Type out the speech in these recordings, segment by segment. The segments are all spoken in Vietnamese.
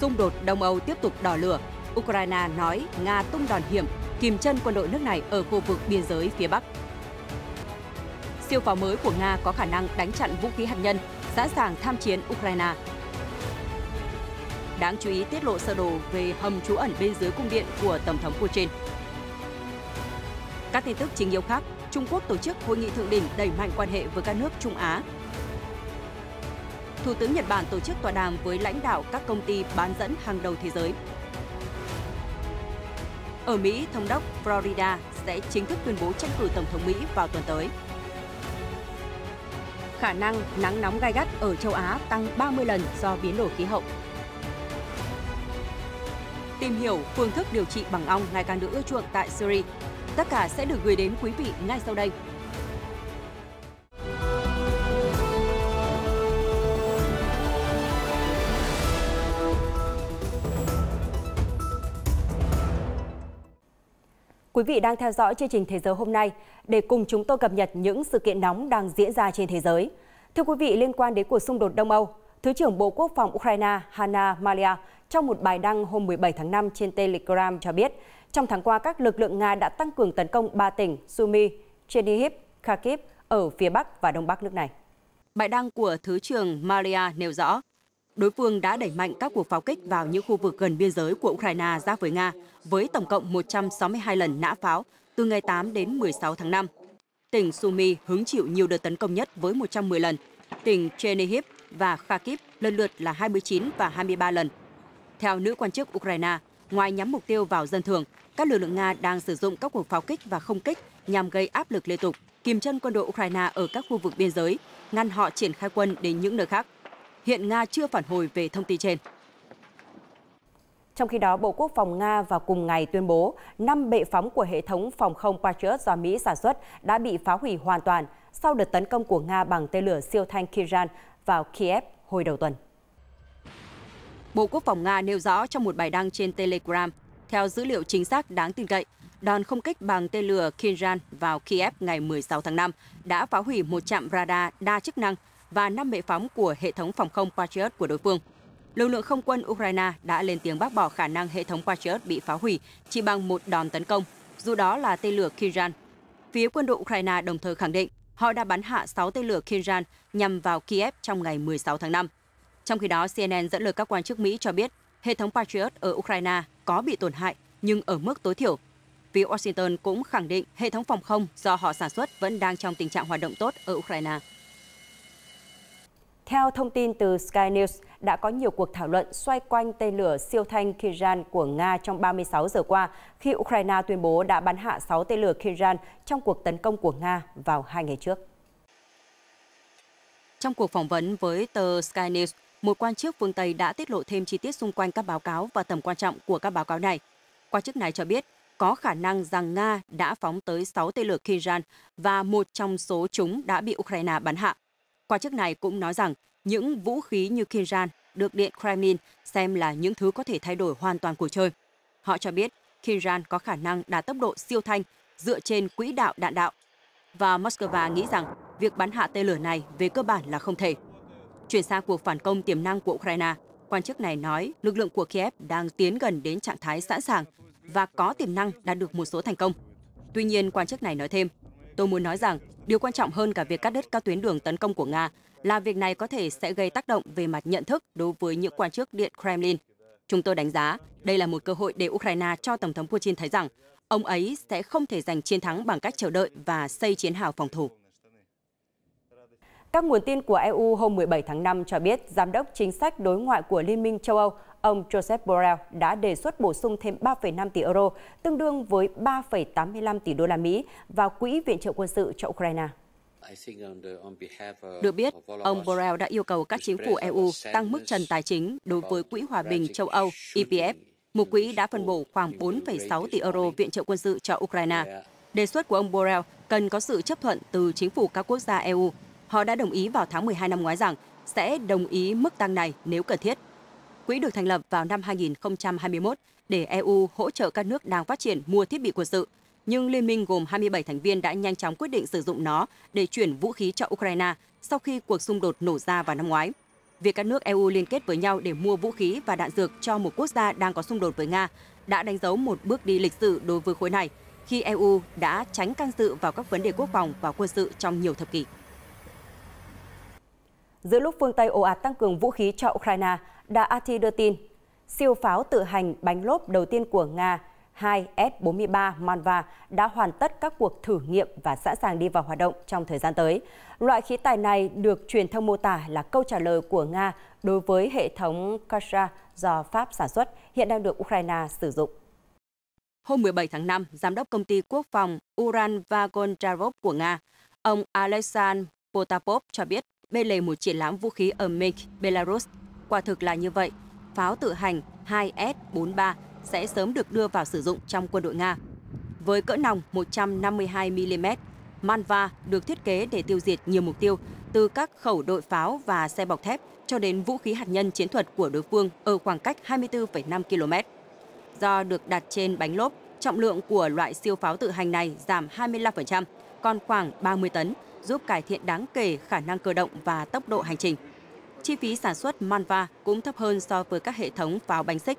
Xung đột Đông Âu tiếp tục đỏ lửa. Ukraine nói Nga tung đòn hiểm, kìm chân quân đội nước này ở khu vực biên giới phía Bắc. Siêu pháo mới của Nga có khả năng đánh chặn vũ khí hạt nhân, sẵn sàng tham chiến Ukraine. Đáng chú ý tiết lộ sơ đồ về hầm trú ẩn bên dưới cung điện của Tổng thống Putin. Các tin tức chính yếu khác, Trung Quốc tổ chức hội nghị thượng đỉnh đẩy mạnh quan hệ với các nước Trung Á. Thủ tướng Nhật Bản tổ chức tọa đàm với lãnh đạo các công ty bán dẫn hàng đầu thế giới. Ở Mỹ, thống đốc Florida sẽ chính thức tuyên bố tranh cử Tổng thống Mỹ vào tuần tới. Khả năng nắng nóng gay gắt ở châu Á tăng 30 lần do biến đổi khí hậu. Tìm hiểu phương thức điều trị bằng ong ngày càng được ưa chuộng tại Syria. Tất cả sẽ được gửi đến quý vị ngay sau đây. Quý vị đang theo dõi chương trình Thế giới hôm nay để cùng chúng tôi cập nhật những sự kiện nóng đang diễn ra trên thế giới. Thưa quý vị, liên quan đến cuộc xung đột Đông Âu, Thứ trưởng Bộ Quốc phòng Ukraine Hanna Maliar trong một bài đăng hôm 17 tháng 5 trên Telegram cho biết, trong tháng qua các lực lượng Nga đã tăng cường tấn công 3 tỉnh Sumy, Chernihiv, Kharkiv ở phía Bắc và Đông Bắc nước này. Bài đăng của Thứ trưởng Maliar nêu rõ, đối phương đã đẩy mạnh các cuộc pháo kích vào những khu vực gần biên giới của Ukraine giáp với Nga, với tổng cộng 162 lần nã pháo từ ngày 8 đến 16 tháng 5. Tỉnh Sumy hứng chịu nhiều đợt tấn công nhất với 110 lần, tỉnh Chernihiv và Kharkiv lần lượt là 29 và 23 lần. Theo nữ quan chức Ukraine, ngoài nhắm mục tiêu vào dân thường, các lực lượng Nga đang sử dụng các cuộc pháo kích và không kích nhằm gây áp lực liên tục, kìm chân quân đội Ukraine ở các khu vực biên giới, ngăn họ triển khai quân đến những nơi khác. Hiện Nga chưa phản hồi về thông tin trên. Trong khi đó, Bộ Quốc phòng Nga vào cùng ngày tuyên bố 5 bệ phóng của hệ thống phòng không Patriot do Mỹ sản xuất đã bị phá hủy hoàn toàn sau đợt tấn công của Nga bằng tên lửa siêu thanh Kiran vào Kiev hồi đầu tuần. Bộ Quốc phòng Nga nêu rõ trong một bài đăng trên Telegram, theo dữ liệu chính xác đáng tin cậy, đòn không kích bằng tên lửa Kiran vào Kiev ngày 16 tháng 5 đã phá hủy một trạm radar đa chức năng và 5 bệ phóng của hệ thống phòng không Patriot của đối phương. Lực lượng không quân Ukraine đã lên tiếng bác bỏ khả năng hệ thống Patriot bị phá hủy chỉ bằng một đòn tấn công, dù đó là tên lửa Kiran. Phía quân đội Ukraine đồng thời khẳng định họ đã bắn hạ 6 tên lửa Kiran nhằm vào Kiev trong ngày 16 tháng 5. Trong khi đó, CNN dẫn lời các quan chức Mỹ cho biết hệ thống Patriot ở Ukraine có bị tổn hại nhưng ở mức tối thiểu. Phía Washington cũng khẳng định hệ thống phòng không do họ sản xuất vẫn đang trong tình trạng hoạt động tốt ở Ukraine. Theo thông tin từ Sky News, đã có nhiều cuộc thảo luận xoay quanh tên lửa siêu thanh Kiran của Nga trong 36 giờ qua khi Ukraine tuyên bố đã bắn hạ 6 tên lửa Kiran trong cuộc tấn công của Nga vào 2 ngày trước. Trong cuộc phỏng vấn với tờ Sky News, một quan chức phương Tây đã tiết lộ thêm chi tiết xung quanh các báo cáo và tầm quan trọng của các báo cáo này. Quan chức này cho biết có khả năng rằng Nga đã phóng tới 6 tên lửa Kiran và một trong số chúng đã bị Ukraine bắn hạ. Quan chức này cũng nói rằng những vũ khí như Kiran được Điện Kremlin xem là những thứ có thể thay đổi hoàn toàn cuộc chơi. Họ cho biết Kiran có khả năng đạt tốc độ siêu thanh dựa trên quỹ đạo đạn đạo. Và Moscow nghĩ rằng việc bắn hạ tên lửa này về cơ bản là không thể. Chuyển sang cuộc phản công tiềm năng của Ukraine, quan chức này nói lực lượng của Kiev đang tiến gần đến trạng thái sẵn sàng và có tiềm năng đạt được một số thành công. Tuy nhiên, quan chức này nói thêm, tôi muốn nói rằng điều quan trọng hơn cả việc cắt đứt các tuyến đường tấn công của Nga là việc này có thể sẽ gây tác động về mặt nhận thức đối với những quan chức Điện Kremlin. Chúng tôi đánh giá đây là một cơ hội để Ukraine cho Tổng thống Putin thấy rằng ông ấy sẽ không thể giành chiến thắng bằng cách chờ đợi và xây chiến hào phòng thủ. Các nguồn tin của EU hôm 17 tháng 5 cho biết Giám đốc chính sách đối ngoại của Liên minh châu Âu, ông Josep Borrell đã đề xuất bổ sung thêm 3,5 tỷ euro, tương đương với 3,85 tỷ đô la Mỹ vào quỹ viện trợ quân sự cho Ukraine. Được biết, ông Borrell đã yêu cầu các chính phủ EU tăng mức trần tài chính đối với Quỹ Hòa bình châu Âu EPF, một quỹ đã phân bổ khoảng 4,6 tỷ euro viện trợ quân sự cho Ukraine. Đề xuất của ông Borrell cần có sự chấp thuận từ chính phủ các quốc gia EU. Họ đã đồng ý vào tháng 12 năm ngoái rằng sẽ đồng ý mức tăng này nếu cần thiết. Quỹ được thành lập vào năm 2021 để EU hỗ trợ các nước đang phát triển mua thiết bị quân sự, nhưng Liên minh gồm 27 thành viên đã nhanh chóng quyết định sử dụng nó để chuyển vũ khí cho Ukraine sau khi cuộc xung đột nổ ra vào năm ngoái. Việc các nước EU liên kết với nhau để mua vũ khí và đạn dược cho một quốc gia đang có xung đột với Nga đã đánh dấu một bước đi lịch sử đối với khối này, khi EU đã tránh can dự vào các vấn đề quốc phòng và quân sự trong nhiều thập kỷ. Giữa lúc phương Tây ồ ạt tăng cường vũ khí cho Ukraine, đài RT đưa tin, siêu pháo tự hành bánh lốp đầu tiên của Nga 2S-43 Manva đã hoàn tất các cuộc thử nghiệm và sẵn sàng đi vào hoạt động trong thời gian tới. Loại khí tài này được truyền thông mô tả là câu trả lời của Nga đối với hệ thống Kasha do Pháp sản xuất, hiện đang được Ukraine sử dụng. Hôm 17 tháng 5, Giám đốc Công ty Quốc phòng Uran Vagonzarov của Nga, ông Alexander Potapov cho biết bên lề một triển lãm vũ khí ở Minsk, Belarus. Quả thực là như vậy, pháo tự hành 2S-43 sẽ sớm được đưa vào sử dụng trong quân đội Nga. Với cỡ nòng 152mm, Manva được thiết kế để tiêu diệt nhiều mục tiêu, từ các khẩu đội pháo và xe bọc thép cho đến vũ khí hạt nhân chiến thuật của đối phương ở khoảng cách 24,5 km. Do được đặt trên bánh lốp, trọng lượng của loại siêu pháo tự hành này giảm 25%, còn khoảng 30 tấn, giúp cải thiện đáng kể khả năng cơ động và tốc độ hành trình. Chi phí sản xuất Manva cũng thấp hơn so với các hệ thống pháo bánh xích.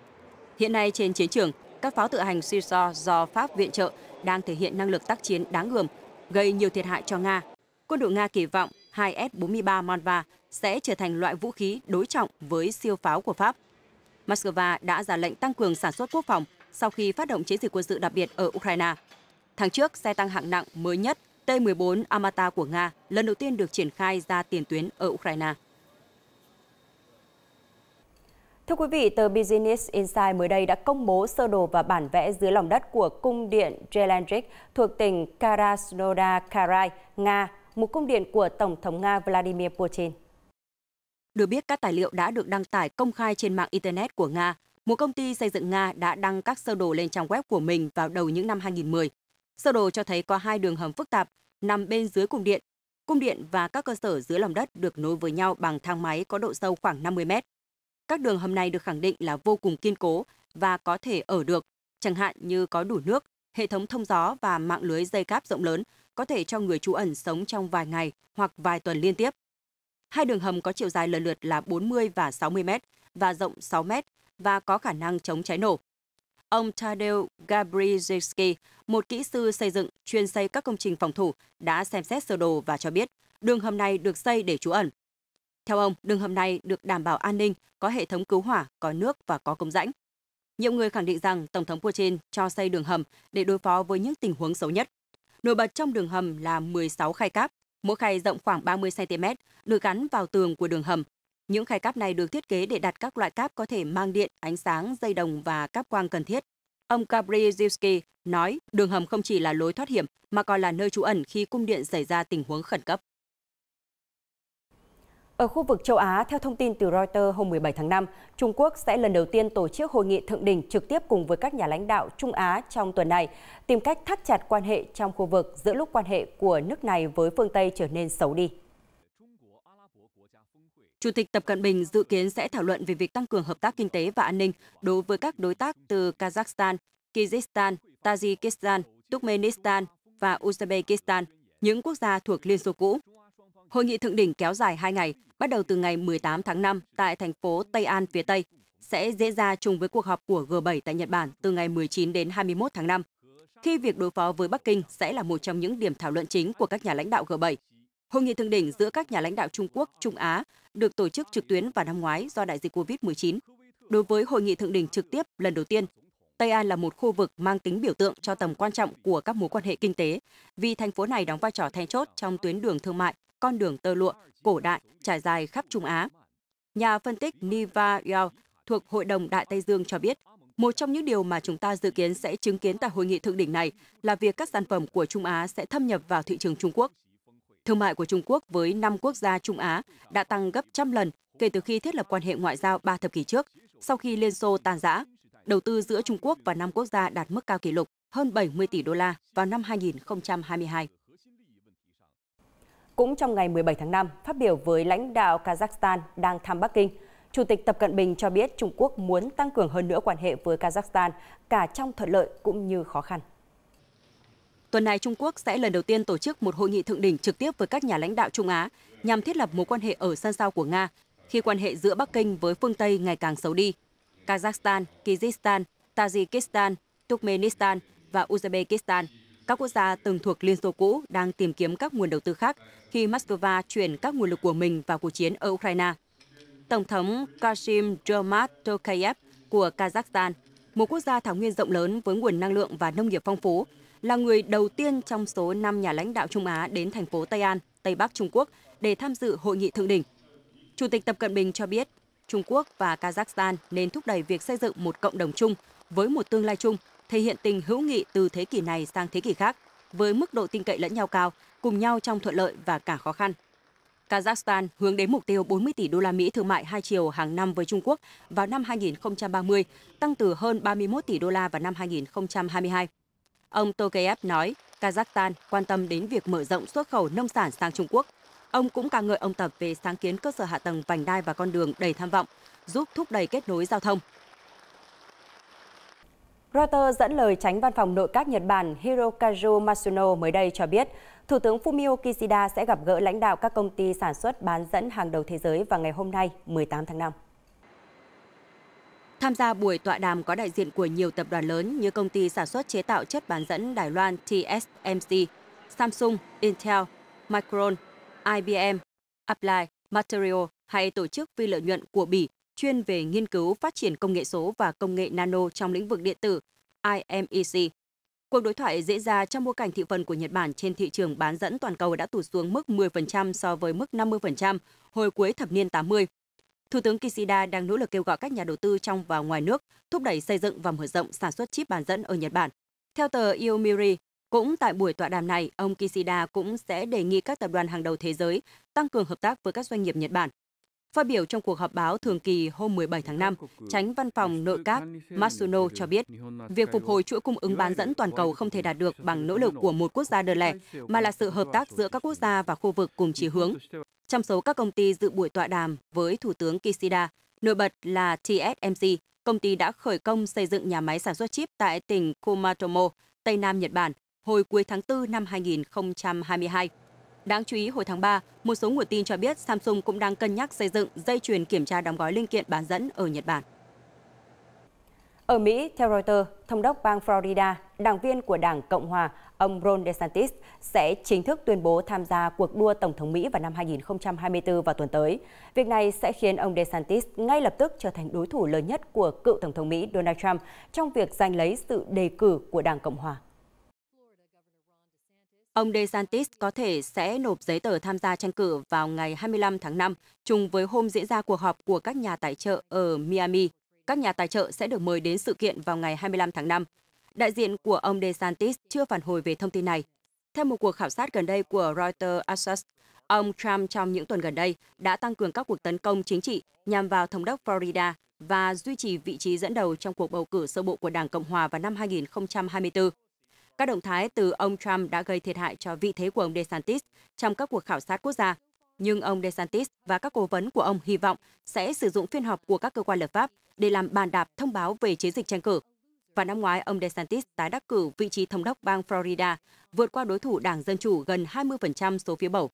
Hiện nay trên chiến trường, các pháo tự hành Caesar do Pháp viện trợ đang thể hiện năng lực tác chiến đáng gờm, gây nhiều thiệt hại cho Nga. Quân đội Nga kỳ vọng 2S-43 Manva sẽ trở thành loại vũ khí đối trọng với siêu pháo của Pháp. Moscow đã ra lệnh tăng cường sản xuất quốc phòng sau khi phát động chiến dịch quân sự đặc biệt ở Ukraine. Tháng trước, xe tăng hạng nặng mới nhất T-14 Armata của Nga lần đầu tiên được triển khai ra tiền tuyến ở Ukraine. Thưa quý vị, tờ Business Insider mới đây đã công bố sơ đồ và bản vẽ dưới lòng đất của cung điện Zelensky thuộc tỉnh Krasnodar-Krai, Nga, một cung điện của Tổng thống Nga Vladimir Putin. Được biết, các tài liệu đã được đăng tải công khai trên mạng Internet của Nga. Một công ty xây dựng Nga đã đăng các sơ đồ lên trang web của mình vào đầu những năm 2010. Sơ đồ cho thấy có 2 đường hầm phức tạp nằm bên dưới cung điện. Cung điện và các cơ sở dưới lòng đất được nối với nhau bằng thang máy có độ sâu khoảng 50 mét. Các đường hầm này được khẳng định là vô cùng kiên cố và có thể ở được, chẳng hạn như có đủ nước, hệ thống thông gió và mạng lưới dây cáp rộng lớn, có thể cho người trú ẩn sống trong vài ngày hoặc vài tuần liên tiếp. 2 đường hầm có chiều dài lần lượt là 40 và 60 mét và rộng 6 mét và có khả năng chống cháy nổ. Ông Tadeusz Gabrielski, một kỹ sư xây dựng chuyên xây các công trình phòng thủ, đã xem xét sơ đồ và cho biết đường hầm này được xây để trú ẩn. Theo ông, đường hầm này được đảm bảo an ninh, có hệ thống cứu hỏa, có nước và có cống rãnh. Nhiều người khẳng định rằng Tổng thống Putin cho xây đường hầm để đối phó với những tình huống xấu nhất. Nổi bật trong đường hầm là 16 khay cáp, mỗi khay rộng khoảng 30 cm, được gắn vào tường của đường hầm. Những khay cáp này được thiết kế để đặt các loại cáp có thể mang điện, ánh sáng, dây đồng và cáp quang cần thiết. Ông Gabrielski nói đường hầm không chỉ là lối thoát hiểm mà còn là nơi trú ẩn khi cung điện xảy ra tình huống khẩn cấp. Ở khu vực châu Á, theo thông tin từ Reuters hôm 17 tháng 5, Trung Quốc sẽ lần đầu tiên tổ chức hội nghị thượng đỉnh trực tiếp cùng với các nhà lãnh đạo Trung Á trong tuần này, tìm cách thắt chặt quan hệ trong khu vực giữa lúc quan hệ của nước này với phương Tây trở nên xấu đi. Chủ tịch Tập Cận Bình dự kiến sẽ thảo luận về việc tăng cường hợp tác kinh tế và an ninh đối với các đối tác từ Kazakhstan, Kyrgyzstan, Tajikistan, Turkmenistan và Uzbekistan, những quốc gia thuộc Liên Xô cũ. Hội nghị thượng đỉnh kéo dài 2 ngày, bắt đầu từ ngày 18 tháng 5 tại thành phố Tây An phía Tây, sẽ diễn ra chung với cuộc họp của G7 tại Nhật Bản từ ngày 19 đến 21 tháng 5, khi việc đối phó với Bắc Kinh sẽ là một trong những điểm thảo luận chính của các nhà lãnh đạo G7. Hội nghị thượng đỉnh giữa các nhà lãnh đạo Trung Quốc, Trung Á được tổ chức trực tuyến vào năm ngoái do đại dịch COVID-19. Đối với hội nghị thượng đỉnh trực tiếp lần đầu tiên, Tây An là một khu vực mang tính biểu tượng cho tầm quan trọng của các mối quan hệ kinh tế, vì thành phố này đóng vai trò then chốt trong tuyến đường thương mại, con đường tơ lụa, cổ đại, trải dài khắp Trung Á. Nhà phân tích Niva Yao thuộc Hội đồng Đại Tây Dương cho biết, một trong những điều mà chúng ta dự kiến sẽ chứng kiến tại hội nghị thượng đỉnh này là việc các sản phẩm của Trung Á sẽ thâm nhập vào thị trường Trung Quốc. Thương mại của Trung Quốc với 5 quốc gia Trung Á đã tăng gấp trăm lần kể từ khi thiết lập quan hệ ngoại giao 3 thập kỷ trước, sau khi Liên Xô tan rã. Đầu tư giữa Trung Quốc và 5 quốc gia đạt mức cao kỷ lục hơn 70 tỷ đô la vào năm 2022. Cũng trong ngày 17 tháng 5, phát biểu với lãnh đạo Kazakhstan đang thăm Bắc Kinh, Chủ tịch Tập Cận Bình cho biết Trung Quốc muốn tăng cường hơn nữa quan hệ với Kazakhstan, cả trong thuận lợi cũng như khó khăn. Tuần này, Trung Quốc sẽ lần đầu tiên tổ chức một hội nghị thượng đỉnh trực tiếp với các nhà lãnh đạo Trung Á nhằm thiết lập mối quan hệ ở sân sau của Nga, khi quan hệ giữa Bắc Kinh với phương Tây ngày càng xấu đi. Kazakhstan, Kyrgyzstan, Tajikistan, Turkmenistan và Uzbekistan, các quốc gia từng thuộc Liên Xô cũ đang tìm kiếm các nguồn đầu tư khác khi Moscow chuyển các nguồn lực của mình vào cuộc chiến ở Ukraine. Tổng thống Kassym-Jomart Tokayev của Kazakhstan, một quốc gia thảo nguyên rộng lớn với nguồn năng lượng và nông nghiệp phong phú, là người đầu tiên trong số 5 nhà lãnh đạo Trung Á đến thành phố Tây An, Tây Bắc Trung Quốc để tham dự hội nghị thượng đỉnh. Chủ tịch Tập Cận Bình cho biết, Trung Quốc và Kazakhstan nên thúc đẩy việc xây dựng một cộng đồng chung với một tương lai chung, thể hiện tình hữu nghị từ thế kỷ này sang thế kỷ khác, với mức độ tin cậy lẫn nhau cao, cùng nhau trong thuận lợi và cả khó khăn. Kazakhstan hướng đến mục tiêu 40 tỷ đô la Mỹ thương mại hai chiều hàng năm với Trung Quốc vào năm 2030, tăng từ hơn 31 tỷ đô la vào năm 2022. Ông Tokayev nói, Kazakhstan quan tâm đến việc mở rộng xuất khẩu nông sản sang Trung Quốc. Ông cũng ca ngợi ông Tập về sáng kiến cơ sở hạ tầng vành đai và con đường đầy tham vọng, giúp thúc đẩy kết nối giao thông. Reuters dẫn lời Chánh Văn phòng Nội các Nhật Bản Hirokazu Matsuno mới đây cho biết, Thủ tướng Fumio Kishida sẽ gặp gỡ lãnh đạo các công ty sản xuất bán dẫn hàng đầu thế giới vào ngày hôm nay, 18 tháng 5. Tham gia buổi tọa đàm có đại diện của nhiều tập đoàn lớn như công ty sản xuất chế tạo chất bán dẫn Đài Loan TSMC, Samsung, Intel, Micron, IBM, Applied Materials hay tổ chức phi lợi nhuận của Bỉ chuyên về nghiên cứu phát triển công nghệ số và công nghệ nano trong lĩnh vực điện tử, IMEC. Cuộc đối thoại diễn ra trong bối cảnh thị phần của Nhật Bản trên thị trường bán dẫn toàn cầu đã tụt xuống mức 10% so với mức 50% hồi cuối thập niên 80. Thủ tướng Kishida đang nỗ lực kêu gọi các nhà đầu tư trong và ngoài nước thúc đẩy xây dựng và mở rộng sản xuất chip bán dẫn ở Nhật Bản. Theo tờ Yomiuri, cũng tại buổi tọa đàm này, ông Kishida cũng sẽ đề nghị các tập đoàn hàng đầu thế giới tăng cường hợp tác với các doanh nghiệp Nhật Bản. Phát biểu trong cuộc họp báo thường kỳ hôm 17 tháng 5, Chánh Văn phòng Nội các Matsuno cho biết, việc phục hồi chuỗi cung ứng bán dẫn toàn cầu không thể đạt được bằng nỗ lực của một quốc gia đơn lẻ, mà là sự hợp tác giữa các quốc gia và khu vực cùng chí hướng. Trong số các công ty dự buổi tọa đàm với Thủ tướng Kishida, nổi bật là TSMC, công ty đã khởi công xây dựng nhà máy sản xuất chip tại tỉnh Kumatomo, Tây Nam Nhật Bản, hồi cuối tháng 4 năm 2022. Đáng chú ý, hồi tháng 3, một số nguồn tin cho biết Samsung cũng đang cân nhắc xây dựng dây chuyền kiểm tra đóng gói linh kiện bán dẫn ở Nhật Bản. Ở Mỹ, theo Reuters, Thống đốc bang Florida, đảng viên của Đảng Cộng hòa, ông Ron DeSantis sẽ chính thức tuyên bố tham gia cuộc đua Tổng thống Mỹ vào năm 2024 vào tuần tới. Việc này sẽ khiến ông DeSantis ngay lập tức trở thành đối thủ lớn nhất của cựu Tổng thống Mỹ Donald Trump trong việc giành lấy sự đề cử của Đảng Cộng hòa. Ông DeSantis có thể sẽ nộp giấy tờ tham gia tranh cử vào ngày 25 tháng 5, trùng với hôm diễn ra cuộc họp của các nhà tài trợ ở Miami. Các nhà tài trợ sẽ được mời đến sự kiện vào ngày 25 tháng 5. Đại diện của ông DeSantis chưa phản hồi về thông tin này. Theo một cuộc khảo sát gần đây của Reuters Associates, ông Trump trong những tuần gần đây đã tăng cường các cuộc tấn công chính trị nhằm vào Thống đốc Florida và duy trì vị trí dẫn đầu trong cuộc bầu cử sơ bộ của Đảng Cộng hòa vào năm 2024. Các động thái từ ông Trump đã gây thiệt hại cho vị thế của ông DeSantis trong các cuộc khảo sát quốc gia. Nhưng ông DeSantis và các cố vấn của ông hy vọng sẽ sử dụng phiên họp của các cơ quan lập pháp để làm bàn đạp thông báo về chiến dịch tranh cử. Vào năm ngoái, ông DeSantis tái đắc cử vị trí thống đốc bang Florida, vượt qua đối thủ Đảng Dân Chủ gần 20% số phiếu bầu.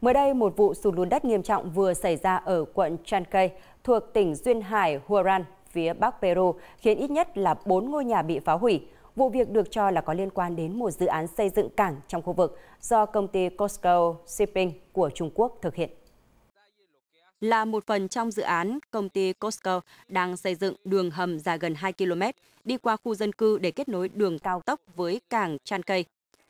Mới đây, một vụ sụt lún đất nghiêm trọng vừa xảy ra ở quận Chancay thuộc tỉnh duyên hải Huaran, phía Bắc Peru, khiến ít nhất là 4 ngôi nhà bị phá hủy. Vụ việc được cho là có liên quan đến một dự án xây dựng cảng trong khu vực do công ty COSCO Shipping của Trung Quốc thực hiện. Là một phần trong dự án, công ty COSCO đang xây dựng đường hầm dài gần 2 km đi qua khu dân cư để kết nối đường cao tốc với cảng Chancay.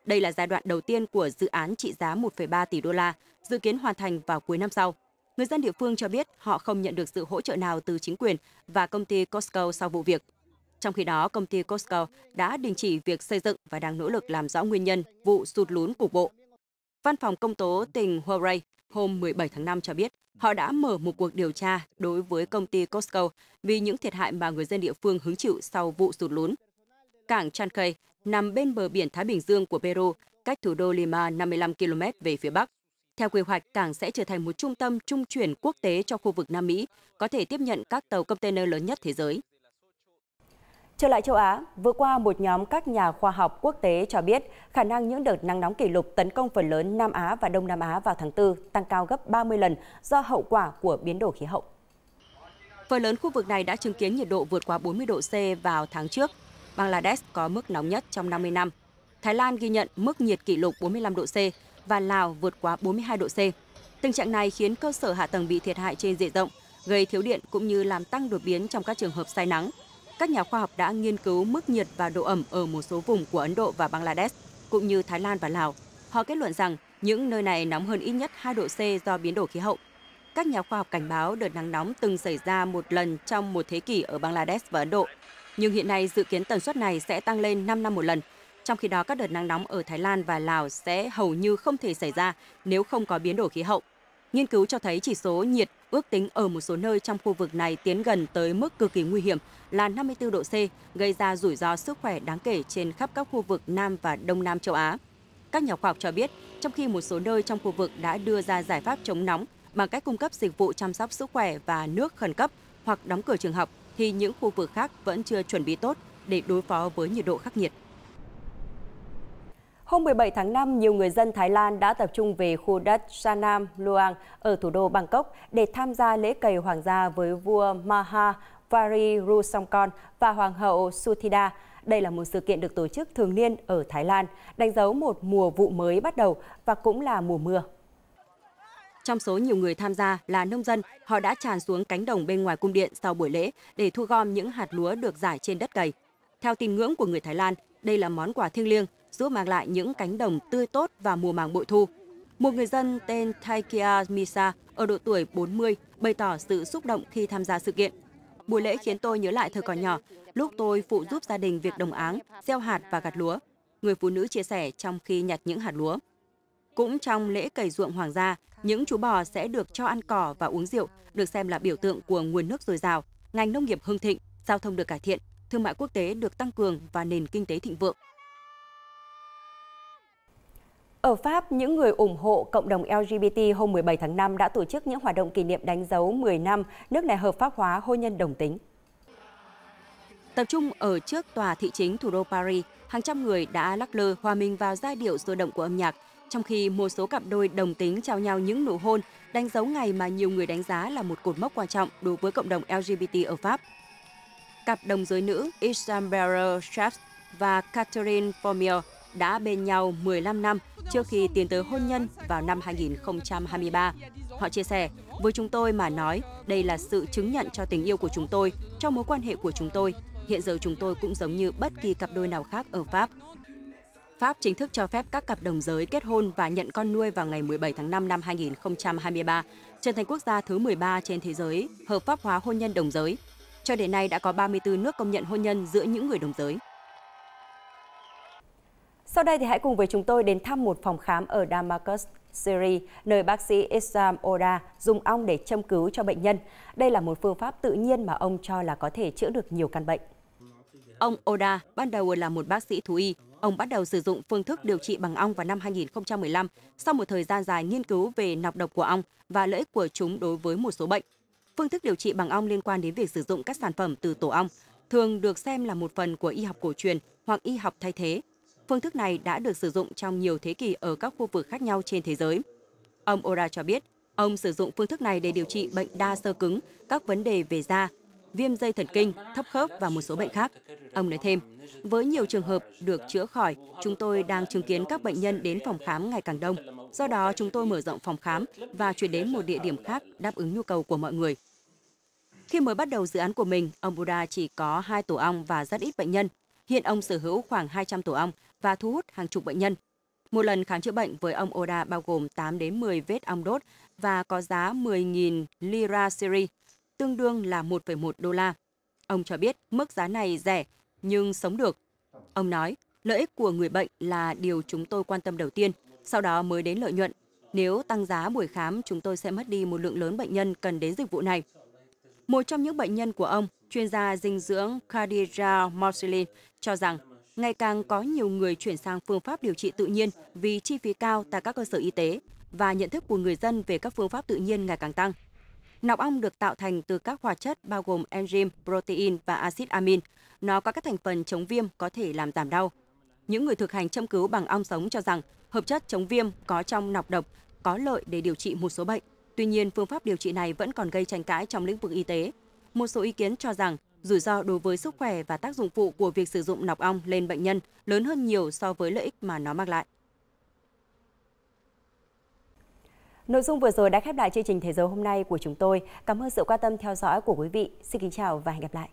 Đây là giai đoạn đầu tiên của dự án trị giá 1,3 tỷ đô la, dự kiến hoàn thành vào cuối năm sau. Người dân địa phương cho biết họ không nhận được sự hỗ trợ nào từ chính quyền và công ty COSCO sau vụ việc. Trong khi đó, công ty COSCO đã đình chỉ việc xây dựng và đang nỗ lực làm rõ nguyên nhân vụ sụt lún cục bộ. Văn phòng công tố tỉnh Huaray hôm 17 tháng 5 cho biết họ đã mở một cuộc điều tra đối với công ty COSCO vì những thiệt hại mà người dân địa phương hứng chịu sau vụ sụt lún. Cảng Chancay nằm bên bờ biển Thái Bình Dương của Peru, cách thủ đô Lima 55 km về phía bắc. Theo quy hoạch, cảng sẽ trở thành một trung tâm trung chuyển quốc tế cho khu vực Nam Mỹ, có thể tiếp nhận các tàu container lớn nhất thế giới. Trở lại châu Á, vừa qua một nhóm các nhà khoa học quốc tế cho biết khả năng những đợt nắng nóng kỷ lục tấn công phần lớn Nam Á và Đông Nam Á vào tháng 4 tăng cao gấp 30 lần do hậu quả của biến đổi khí hậu. Phần lớn khu vực này đã chứng kiến nhiệt độ vượt quá 40 độ C vào tháng trước. Bangladesh có mức nóng nhất trong 50 năm. Thái Lan ghi nhận mức nhiệt kỷ lục 45 độ C và Lào vượt quá 42 độ C. Tình trạng này khiến cơ sở hạ tầng bị thiệt hại trên diện rộng, gây thiếu điện cũng như làm tăng đột biến trong các trường hợp say nắng. Các nhà khoa học đã nghiên cứu mức nhiệt và độ ẩm ở một số vùng của Ấn Độ và Bangladesh, cũng như Thái Lan và Lào. Họ kết luận rằng những nơi này nóng hơn ít nhất 2 độ C do biến đổi khí hậu. Các nhà khoa học cảnh báo đợt nắng nóng từng xảy ra một lần trong một thế kỷ ở Bangladesh và Ấn Độ. Nhưng hiện nay dự kiến tần suất này sẽ tăng lên 5 năm một lần. Trong khi đó, các đợt nắng nóng ở Thái Lan và Lào sẽ hầu như không thể xảy ra nếu không có biến đổi khí hậu. Nghiên cứu cho thấy chỉ số nhiệt ước tính ở một số nơi trong khu vực này tiến gần tới mức cực kỳ nguy hiểm là 54 độ C, gây ra rủi ro sức khỏe đáng kể trên khắp các khu vực Nam và Đông Nam châu Á. Các nhà khoa học cho biết, trong khi một số nơi trong khu vực đã đưa ra giải pháp chống nóng bằng cách cung cấp dịch vụ chăm sóc sức khỏe và nước khẩn cấp hoặc đóng cửa trường học, thì những khu vực khác vẫn chưa chuẩn bị tốt để đối phó với nhiệt độ khắc nghiệt. Hôm 17 tháng 5, nhiều người dân Thái Lan đã tập trung về khu đất Sanam Luang ở thủ đô Bangkok để tham gia lễ cày hoàng gia với vua Maha Vajiralongkorn và hoàng hậu Suthida. Đây là một sự kiện được tổ chức thường niên ở Thái Lan, đánh dấu một mùa vụ mới bắt đầu và cũng là mùa mưa. Trong số nhiều người tham gia là nông dân, họ đã tràn xuống cánh đồng bên ngoài cung điện sau buổi lễ để thu gom những hạt lúa được rải trên đất cày. Theo tín ngưỡng của người Thái Lan, đây là món quà thiêng liêng, giúp mang lại những cánh đồng tươi tốt và mùa màng bội thu. Một người dân tên Thaikia Misa ở độ tuổi 40 bày tỏ sự xúc động khi tham gia sự kiện. Buổi lễ khiến tôi nhớ lại thời còn nhỏ, lúc tôi phụ giúp gia đình việc đồng áng, gieo hạt và gặt lúa. Người phụ nữ chia sẻ trong khi nhặt những hạt lúa. Cũng trong lễ cày ruộng hoàng gia, những chú bò sẽ được cho ăn cỏ và uống rượu, được xem là biểu tượng của nguồn nước dồi dào, ngành nông nghiệp hưng thịnh, giao thông được cải thiện, thương mại quốc tế được tăng cường và nền kinh tế thịnh vượng. Ở Pháp, những người ủng hộ cộng đồng LGBT hôm 17 tháng 5 đã tổ chức những hoạt động kỷ niệm đánh dấu 10 năm nước này hợp pháp hóa hôn nhân đồng tính. Tập trung ở trước tòa thị chính thủ đô Paris, hàng trăm người đã lắc lư hòa mình vào giai điệu sôi động của âm nhạc, trong khi một số cặp đôi đồng tính trao nhau những nụ hôn, đánh dấu ngày mà nhiều người đánh giá là một cột mốc quan trọng đối với cộng đồng LGBT ở Pháp. Cặp đồng giới nữ Isabelle Charles và Catherine Fournier đã bên nhau 15 năm trước khi tiến tới hôn nhân vào năm 2023. Họ chia sẻ, với chúng tôi mà nói, đây là sự chứng nhận cho tình yêu của chúng tôi, cho mối quan hệ của chúng tôi. Hiện giờ chúng tôi cũng giống như bất kỳ cặp đôi nào khác ở Pháp. Pháp chính thức cho phép các cặp đồng giới kết hôn và nhận con nuôi vào ngày 17 tháng 5 năm 2023, trở thành quốc gia thứ 13 trên thế giới hợp pháp hóa hôn nhân đồng giới. Cho đến nay đã có 34 nước công nhận hôn nhân giữa những người đồng giới. Sau đây thì hãy cùng với chúng tôi đến thăm một phòng khám ở Damascus, Syria, nơi bác sĩ Isam Oda dùng ong để châm cứu cho bệnh nhân. Đây là một phương pháp tự nhiên mà ông cho là có thể chữa được nhiều căn bệnh. Ông Oda ban đầu là một bác sĩ thú y. Ông bắt đầu sử dụng phương thức điều trị bằng ong vào năm 2015 sau một thời gian dài nghiên cứu về nọc độc của ong và lợi ích của chúng đối với một số bệnh. Phương thức điều trị bằng ong liên quan đến việc sử dụng các sản phẩm từ tổ ong, thường được xem là một phần của y học cổ truyền hoặc y học thay thế. Phương thức này đã được sử dụng trong nhiều thế kỷ ở các khu vực khác nhau trên thế giới. Ông Oda cho biết, ông sử dụng phương thức này để điều trị bệnh đa xơ cứng, các vấn đề về da, viêm dây thần kinh, thấp khớp và một số bệnh khác. Ông nói thêm, với nhiều trường hợp được chữa khỏi, chúng tôi đang chứng kiến các bệnh nhân đến phòng khám ngày càng đông. Do đó, chúng tôi mở rộng phòng khám và chuyển đến một địa điểm khác đáp ứng nhu cầu của mọi người. Khi mới bắt đầu dự án của mình, ông Buddha chỉ có 2 tổ ong và rất ít bệnh nhân. Hiện ông sở hữu khoảng 200 tổ ong và thu hút hàng chục bệnh nhân. Một lần khám chữa bệnh với ông Oda bao gồm 8 đến 10 vết ong đốt và có giá 10.000 lira Syria, tương đương là 1,1 đô la. Ông cho biết mức giá này rẻ nhưng sống được. Ông nói, lợi ích của người bệnh là điều chúng tôi quan tâm đầu tiên, sau đó mới đến lợi nhuận. Nếu tăng giá buổi khám, chúng tôi sẽ mất đi một lượng lớn bệnh nhân cần đến dịch vụ này. Một trong những bệnh nhân của ông, chuyên gia dinh dưỡng Khadija Morsilin, cho rằng ngày càng có nhiều người chuyển sang phương pháp điều trị tự nhiên vì chi phí cao tại các cơ sở y tế và nhận thức của người dân về các phương pháp tự nhiên ngày càng tăng. Nọc ong được tạo thành từ các hoạt chất bao gồm enzyme, protein và axit amin. nó có các thành phần chống viêm có thể làm giảm đau. Những người thực hành châm cứu bằng ong sống cho rằng hợp chất chống viêm có trong nọc độc có lợi để điều trị một số bệnh. Tuy nhiên, phương pháp điều trị này vẫn còn gây tranh cãi trong lĩnh vực y tế. Một số ý kiến cho rằng rủi ro đối với sức khỏe và tác dụng phụ của việc sử dụng nọc ong lên bệnh nhân lớn hơn nhiều so với lợi ích mà nó mang lại. Nội dung vừa rồi đã khép lại chương trình Thế giới hôm nay của chúng tôi. Cảm ơn sự quan tâm theo dõi của quý vị. Xin kính chào và hẹn gặp lại.